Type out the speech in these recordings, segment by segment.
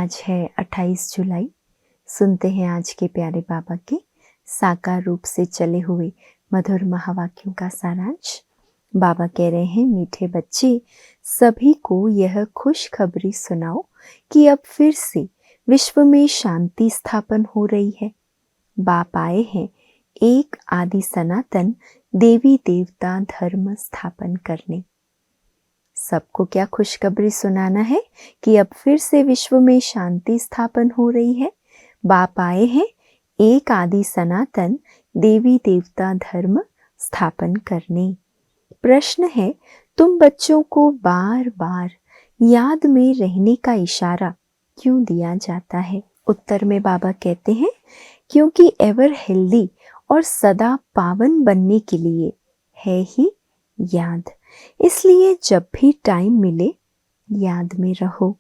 आज है 28 जुलाई। सुनते हैं आज के प्यारे बाबा के साकार रूप से चले हुए मधुर महावाक्यों का सारांश। बाबा कह रहे हैं, मीठे बच्चे, सभी को यह खुशखबरी सुनाओ कि अब फिर से विश्व में शांति स्थापन हो रही है। बाप आए हैं एक आदि सनातन देवी देवता धर्म स्थापन करने। सबको क्या खुशखबरी सुनाना है कि अब फिर से विश्व में शांति स्थापन हो रही है। बाप आए हैं एक आदि सनातन देवी देवता धर्म स्थापन करने। प्रश्न है, तुम बच्चों को बार बार याद में रहने का इशारा क्यों दिया जाता है? उत्तर में बाबा कहते हैं, क्योंकि एवर हेल्दी और सदा पावन बनने के लिए है ही याद। इसलिए जब भी टाइम मिले याद में रहो।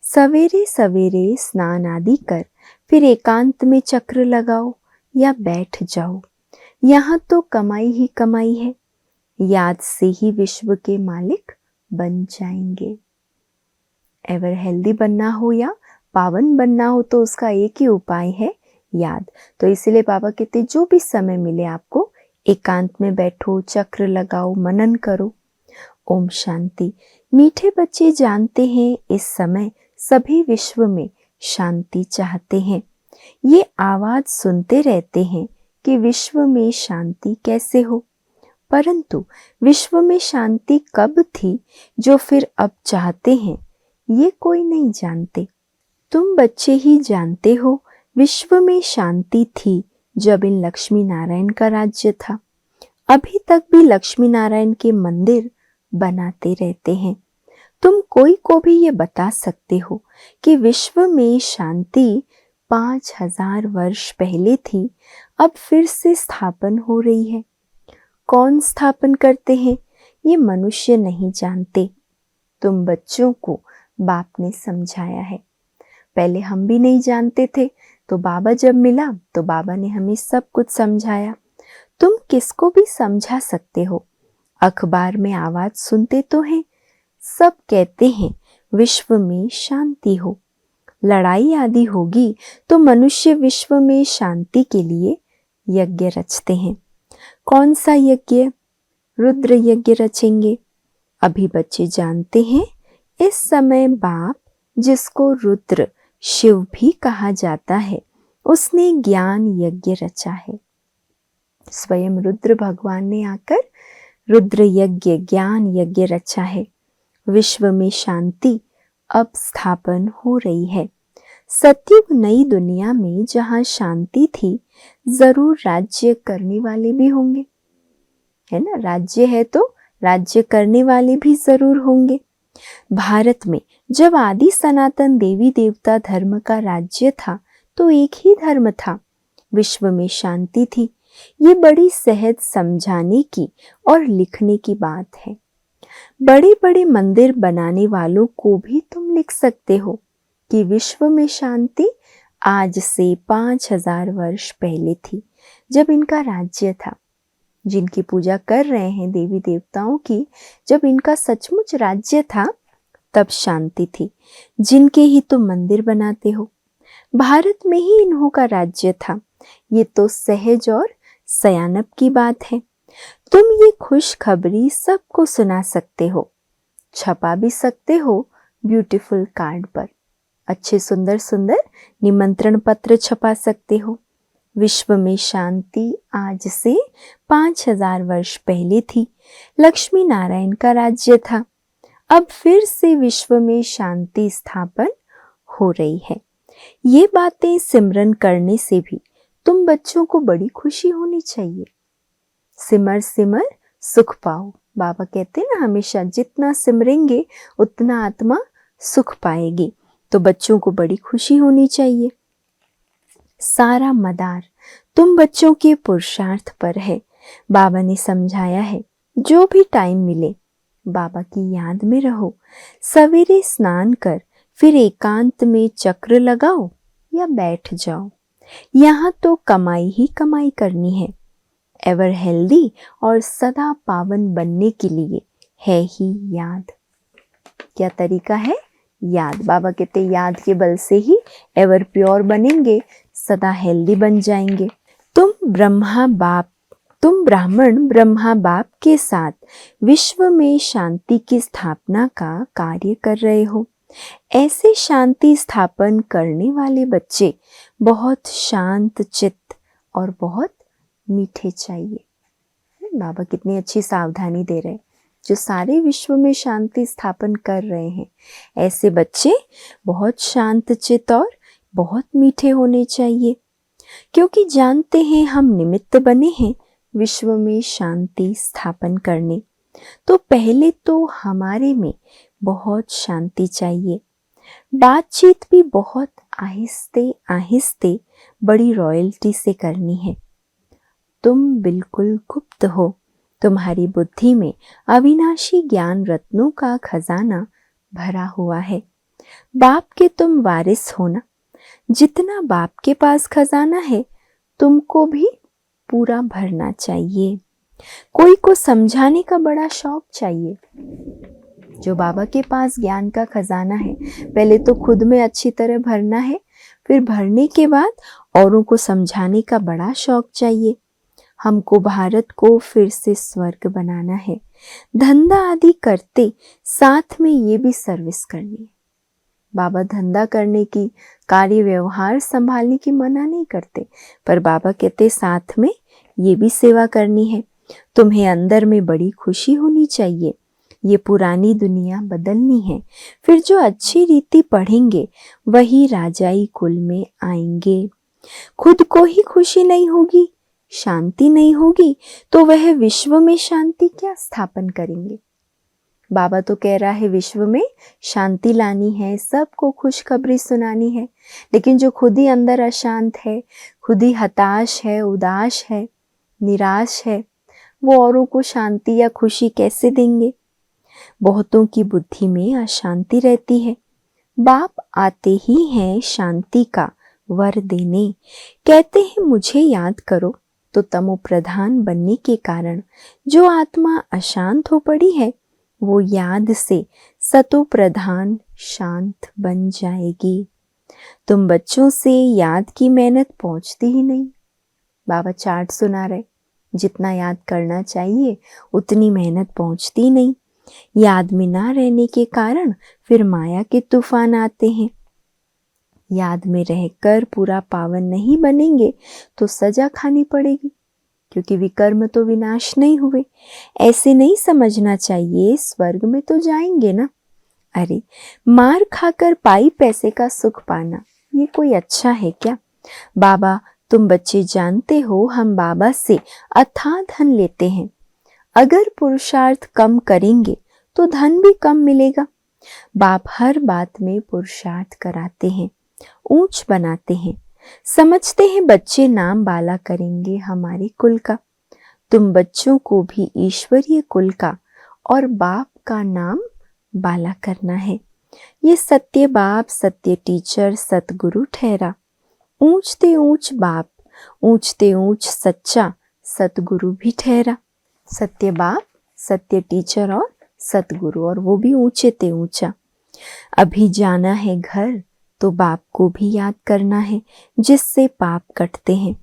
सवेरे सवेरे स्नान आदि कर फिर एकांत में चक्र लगाओ या बैठ जाओ। यहाँ तो कमाई ही कमाई है। याद से ही विश्व के मालिक बन जाएंगे। एवर हेल्दी बनना हो या पावन बनना हो तो उसका एक ही उपाय है, याद। तो इसीलिए बाबा कहते, जो भी समय मिले आपको एकांत में बैठो, चक्र लगाओ, मनन करो। ओम शांति। मीठे बच्चे जानते हैं इस समय सभी विश्व में शांति चाहते हैं। ये आवाज सुनते रहते हैं कि विश्व में शांति कैसे हो, परंतु विश्व में शांति कब थी जो फिर अब चाहते हैं, ये कोई नहीं जानते। तुम बच्चे ही जानते हो विश्व में शांति थी जब इन लक्ष्मी नारायण का राज्य था। अभी तक भी लक्ष्मी नारायण के मंदिर बनाते रहते हैं। तुम कोई को भी ये बता सकते हो कि विश्व में शांति 5000 वर्ष पहले थी, अब फिर से स्थापन हो रही है। कौन स्थापन करते हैं ये मनुष्य नहीं जानते। तुम बच्चों को बाप ने समझाया है। पहले हम भी नहीं जानते थे, तो बाबा जब मिला तो बाबा ने हमें सब कुछ समझाया। तुम किसको भी समझा सकते हो। अखबार में आवाज सुनते तो हैं, सब कहते हैं विश्व में शांति हो। लड़ाई आदि होगी तो मनुष्य विश्व में शांति के लिए यज्ञ रचते हैं। कौन सा यज्ञ? रुद्र यज्ञ रचेंगे। अभी बच्चे जानते हैं इस समय बाप, जिसको रुद्र शिव भी कहा जाता है, उसने ज्ञान यज्ञ रचा है। स्वयं रुद्र भगवान ने आकर रुद्र यज्ञ, ज्ञान यज्ञ रचा है। विश्व में शांति अब स्थापन हो रही है। सतयुग नई दुनिया में जहां शांति थी, जरूर राज्य करने वाले भी होंगे, है ना। राज्य है तो राज्य करने वाले भी जरूर होंगे। भारत में जब आदि सनातन देवी देवता धर्म का राज्य था तो एक ही धर्म था, विश्व में शांति थी। ये बड़ी सहज समझाने की और लिखने की बात है। बड़े बड़े मंदिर बनाने वालों को भी तुम लिख सकते हो कि विश्व में शांति आज से 5000 वर्ष पहले थी, जब इनका राज्य था। जिनकी पूजा कर रहे हैं देवी देवताओं की, जब इनका सचमुच राज्य था तब शांति थी। जिनके ही तुम मंदिर बनाते हो, भारत में ही इन्हों का राज्य था। ये तो सहज और सयानप की बात है। तुम ये खुशखबरी सबको सुना सकते हो, छपा भी सकते हो ब्यूटीफुल कार्ड पर। अच्छे सुंदर सुंदर निमंत्रण पत्र छपा सकते हो। विश्व में शांति आज से 5000 वर्ष पहले थी, लक्ष्मी नारायण का राज्य था। अब फिर से विश्व में शांति स्थापन हो रही है। ये बातें सिमरन करने से भी तुम बच्चों को बड़ी खुशी होनी चाहिए। सिमर सिमर सुख पाओ। बाबा कहते हैं ना हमेशा, जितना सिमरेंगे उतना आत्मा सुख पाएगी। तो बच्चों को बड़ी खुशी होनी चाहिए। सारा मदार तुम बच्चों के पुरुषार्थ पर है। बाबा ने समझाया है, जो भी टाइम मिले बाबा की याद में रहो। सवेरे स्नान कर फिर एकांत में चक्र लगाओ या बैठ जाओ। यहाँ तो कमाई ही कमाई करनी है। एवर हेल्दी और सदा पावन बनने के लिए है ही याद। क्या तरीका है? याद। बाबा कहते याद के बल से ही एवर प्योर बनेंगे, सदा हेल्दी बन जाएंगे। तुम ब्राह्मण ब्रह्मा बाप के साथ विश्व में शांति की स्थापना का कार्य कर रहे हो। ऐसे शांति स्थापन करने वाले बच्चे बहुत शांत चित्त और बहुत मीठे चाहिए। बाबा कितनी अच्छी सावधानी दे रहे हैं। जो सारे विश्व में शांति स्थापन कर रहे हैं, ऐसे बच्चे बहुत शांत चित्त और बहुत मीठे होने चाहिए, क्योंकि जानते हैं हम निमित्त बने हैं विश्व में शांति स्थापन करने। तो पहले तो हमारे में बहुत शांति चाहिए। बातचीत भी बहुत आहिस्ते आहिस्ते बड़ी रॉयल्टी से करनी है। तुम बिल्कुल गुप्त हो। तुम्हारी बुद्धि में अविनाशी ज्ञान रत्नों का खजाना भरा हुआ है। बाप के तुम वारिस हो ना। जितना बाप के पास खजाना है, तुमको भी पूरा भरना चाहिए। कोई को समझाने का बड़ा शौक चाहिए। जो बाबा के पास ज्ञान का खजाना है, पहले तो खुद में अच्छी तरह भरना है, फिर भरने के बाद औरों को समझाने का बड़ा शौक चाहिए। हमको भारत को फिर से स्वर्ग बनाना है। धंधा आदि करते साथ में ये भी सर्विस करनी है। बाबा धंधा करने की, कार्य व्यवहार संभालने की मना नहीं करते, पर बाबा कहते साथ में ये भी सेवा करनी है। तुम्हें अंदर में बड़ी खुशी होनी चाहिए। ये पुरानी दुनिया बदलनी है। फिर जो अच्छी रीति पढ़ेंगे वही राजाई कुल में आएंगे। खुद को ही खुशी नहीं होगी, शांति नहीं होगी, तो वह विश्व में शांति क्या स्थापन करेंगे। बाबा तो कह रहा है विश्व में शांति लानी है, सबको खुशखबरी सुनानी है, लेकिन जो खुद ही अंदर अशांत है, खुद ही हताश है, उदास है, निराश है, वो औरों को शांति या खुशी कैसे देंगे। बहुतों की बुद्धि में अशांति रहती है। बाप आते ही हैं शांति का वर देने। कहते हैं मुझे याद करो, तो तमो प्रधान बनने के कारण जो आत्मा अशांत हो पड़ी है, वो याद से सतो प्रधान शांत बन जाएगी। तुम बच्चों से याद की मेहनत पहुंचती ही नहीं। बाबा चार्ट सुना रहे, जितना याद करना चाहिए उतनी मेहनत पहुंचती नहीं। याद में ना रहने के कारण फिर माया के तूफान आते हैं। याद में रहकर पूरा पावन नहीं बनेंगे तो सजा खानी पड़ेगी, क्योंकि विकर्म तो विनाश नहीं हुए। ऐसे नहीं समझना चाहिए स्वर्ग में तो जाएंगे ना। अरे मार खाकर पाई पैसे का सुख पाना, ये कोई अच्छा है क्या। बाबा तुम बच्चे जानते हो हम बाबा से अथाह धन लेते हैं। अगर पुरुषार्थ कम करेंगे तो धन भी कम मिलेगा। बाप हर बात में पुरुषार्थ कराते हैं, ऊंच बनाते हैं। समझते हैं बच्चे नाम बाला करेंगे हमारे कुल का। तुम बच्चों को भी ईश्वरीय कुल का और बाप का नाम बाला करना है। ये सत्य बाप, सत्य टीचर, सतगुरु ठहरा। ऊंचते ऊंच बाप, ऊंचते ऊंच सच्चा सतगुरु भी ठहरा। सत्य बाप, सत्य टीचर और सतगुरु, और वो भी ऊंचे ते ऊंचा। अभी जाना है घर तो बाप को भी याद करना है, जिससे पाप कटते हैं।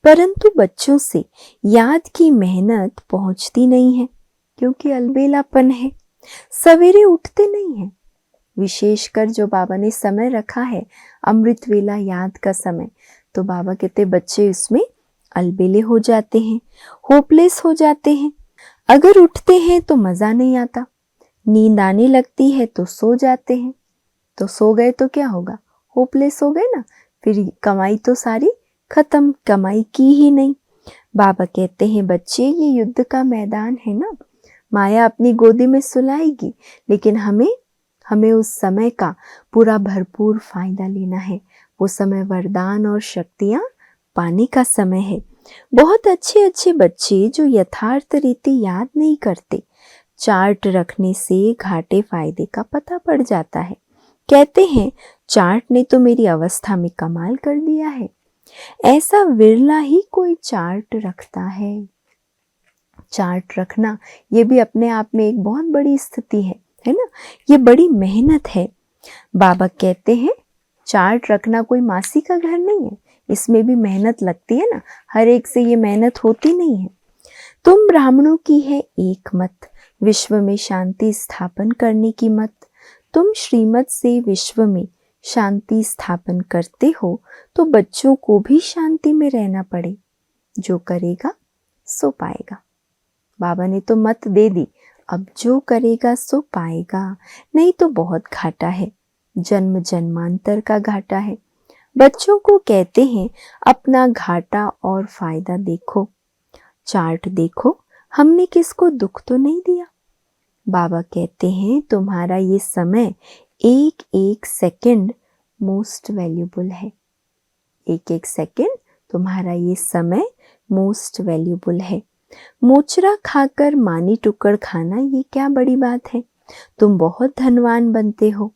परंतु बच्चों से याद की मेहनत पहुंचती नहीं है, क्योंकि अलबेलापन है, सवेरे उठते नहीं हैं। विशेषकर जो बाबा ने समय रखा है अमृत वेला याद का समय, तो बाबा कहते बच्चे उसमें अलबेले हो जाते हैं, होपलेस हो जाते हैं। अगर उठते हैं तो मजा नहीं आता, नींद आने लगती है तो सो जाते हैं। तो सो गए तो क्या होगा, होपलेस हो गए ना, फिर कमाई तो सारी खत्म, कमाई की ही नहीं। बाबा कहते हैं बच्चे ये युद्ध का मैदान है ना, माया अपनी गोदी में सुलाएगी, लेकिन हमें उस समय का पूरा भरपूर फायदा लेना है। वो समय वरदान और शक्तियां पाने का समय है। बहुत अच्छे अच्छे बच्चे जो यथार्थ रीति याद नहीं करते, चार्ट रखने से घाटे फायदे का पता पड़ जाता है। कहते हैं चार्ट ने तो मेरी अवस्था में कमाल कर दिया है। ऐसा विरला ही कोई चार्ट रखता है। चार्ट रखना ये भी अपने आप में एक बहुत बड़ी स्थिति है ना। ये बड़ी मेहनत है। बाबा कहते हैं चार्ट रखना कोई मासी का घर नहीं है, इसमें भी मेहनत लगती है ना, हर एक से ये मेहनत होती नहीं है। तुम ब्राह्मणों की है एक मत, विश्व में शांति स्थापन करने की मत। तुम श्रीमत से विश्व में शांति स्थापन करते हो तो बच्चों को भी शांति में रहना पड़े। जो करेगा सो पाएगा। बाबा ने तो मत दे दी, अब जो करेगा सो पाएगा, नहीं तो बहुत घाटा है, जन्म जन्मांतर का घाटा है। बच्चों को कहते हैं अपना घाटा और फायदा देखो, चार्ट देखो, हमने किसको दुख तो नहीं दिया। बाबा कहते हैं तुम्हारा ये समय एक एक सेकंड मोस्ट वैल्यूबल है। एक एक सेकंड तुम्हारा ये समय मोस्ट वैल्यूबल है। मोचरा खाकर मानी टुकड़ खाना ये क्या बड़ी बात है, तुम बहुत धनवान बनते हो।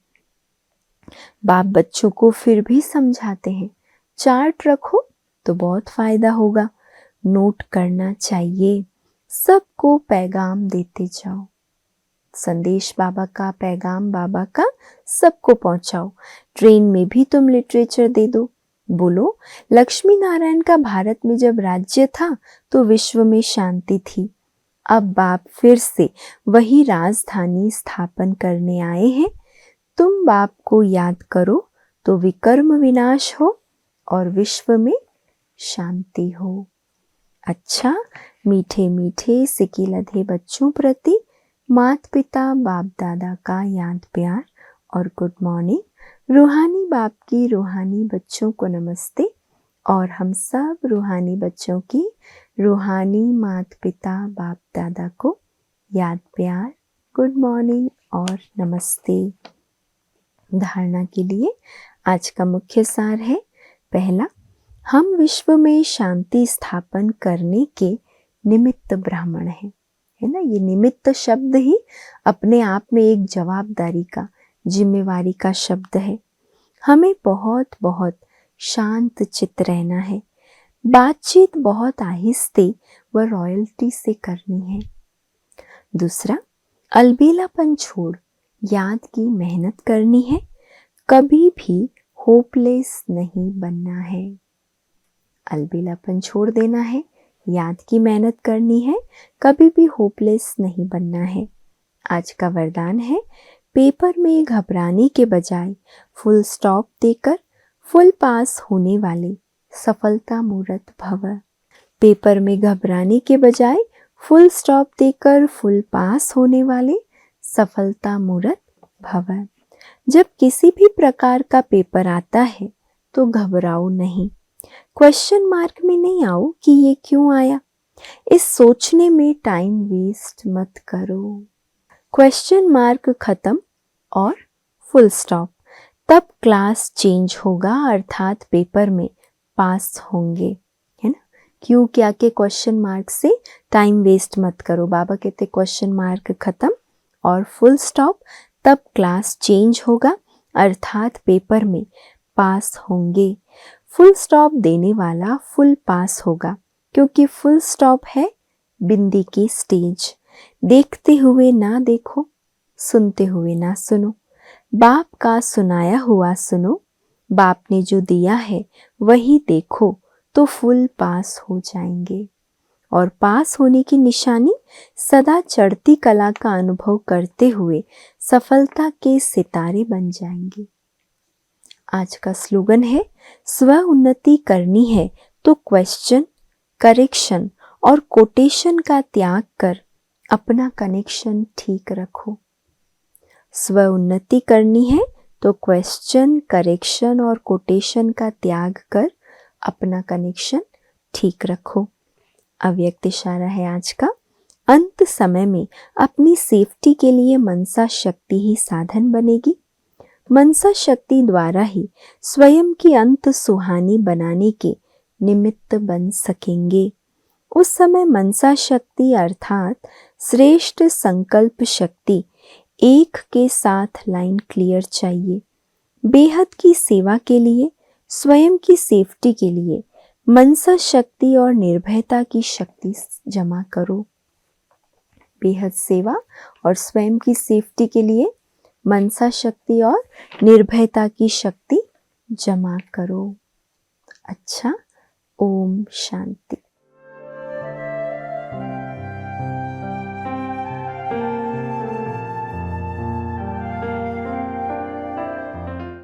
बाप बच्चों को फिर भी समझाते हैं चार्ट रखो तो बहुत फायदा होगा, नोट करना चाहिए, सबको पैगाम देते जाओ। संदेश बाबा का, पैगाम बाबा का सबको पहुंचाओ। ट्रेन में भी तुम लिटरेचर दे दो, बोलो लक्ष्मी नारायण का भारत में जब राज्य था तो विश्व में शांति थी, अब बाप फिर से वही राजधानी स्थापन करने आए हैं। तुम बाप को याद करो तो विकर्म विनाश हो और विश्व में शांति हो। अच्छा, मीठे मीठे सिकी लधे बच्चों प्रति माता पिता बाप दादा का याद प्यार और गुड मॉर्निंग। रूहानी बाप की रूहानी बच्चों को नमस्ते और हम सब रूहानी बच्चों की रूहानी माता पिता बाप दादा को याद प्यार, गुड मॉर्निंग और नमस्ते। धारणा के लिए आज का मुख्य सार है, पहला, हम विश्व में शांति स्थापन करने के निमित्त ब्राह्मण हैं, है ना। ये निमित्त शब्द ही अपने आप में एक जवाबदारी का, जिम्मेवारी का शब्द है। हमें बहुत बहुत शांत चित्त रहना है, बातचीत बहुत आहिस्ते व रॉयल्टी से करनी है। दूसरा, अलबेलापन छोड़ याद की मेहनत करनी है, कभी भी होपलेस नहीं बनना है। अलबेलापन छोड़ देना है, याद की मेहनत करनी है, कभी भी होपलेस नहीं बनना है। आज का वरदान है, पेपर में घबराने के बजाय फुल स्टॉप देकर फुल पास होने वाले सफलता मूर्त भव। पेपर में घबराने के बजाय फुल स्टॉप देकर फुल पास होने वाले सफलता मूर्त भव। जब किसी भी प्रकार का पेपर आता है तो घबराओ नहीं, क्वेश्चन मार्क में नहीं आओ कि ये क्यों आया, इस सोचने में टाइम वेस्ट मत करो। क्वेश्चन मार्क खत्म और फुल स्टॉप, तब क्लास चेंज होगा, अर्थात पेपर में पास होंगे, है ना। क्यों क्या के क्वेश्चन मार्क से टाइम वेस्ट मत करो। बाबा कहते क्वेश्चन मार्क खत्म और फुल स्टॉप, तब क्लास चेंज होगा, अर्थात पेपर में पास होंगे। फुल स्टॉप देने वाला फुल पास होगा, क्योंकि फुल स्टॉप है बिंदी की स्टेज। देखते हुए ना देखो, सुनते हुए ना सुनो, बाप का सुनाया हुआ सुनो, बाप ने जो दिया है वही देखो तो फुल पास हो जाएंगे। और पास होने की निशानी सदा चढ़ती कला का अनुभव करते हुए सफलता के सितारे बन जाएंगे। आज का स्लोगन है, स्व उन्नति करनी है तो क्वेश्चन, करेक्शन और कोटेशन का त्याग कर अपना कनेक्शन ठीक रखो। स्व उन्नति करनी है तो क्वेश्चन, करेक्शन और कोटेशन का त्याग कर अपना कनेक्शन ठीक रखो। अव्यक्त इशारा है आज का, अंत समय में अपनी सेफ्टी के लिए मनसा शक्ति ही साधन बनेगी। मनसा शक्ति द्वारा ही स्वयं की अंत सुहानी बनाने के निमित्त बन सकेंगे। उस समय मनसा शक्ति अर्थात श्रेष्ठ संकल्प शक्ति एक के साथ लाइन क्लियर चाहिए। बेहद की सेवा के लिए, स्वयं की सेफ्टी के लिए मनसा शक्ति और निर्भयता की शक्ति जमा करो। बेहद सेवा और स्वयं की सेफ्टी के लिए मनसा शक्ति और निर्भयता की शक्ति जमा करो। अच्छा, ओम शांति।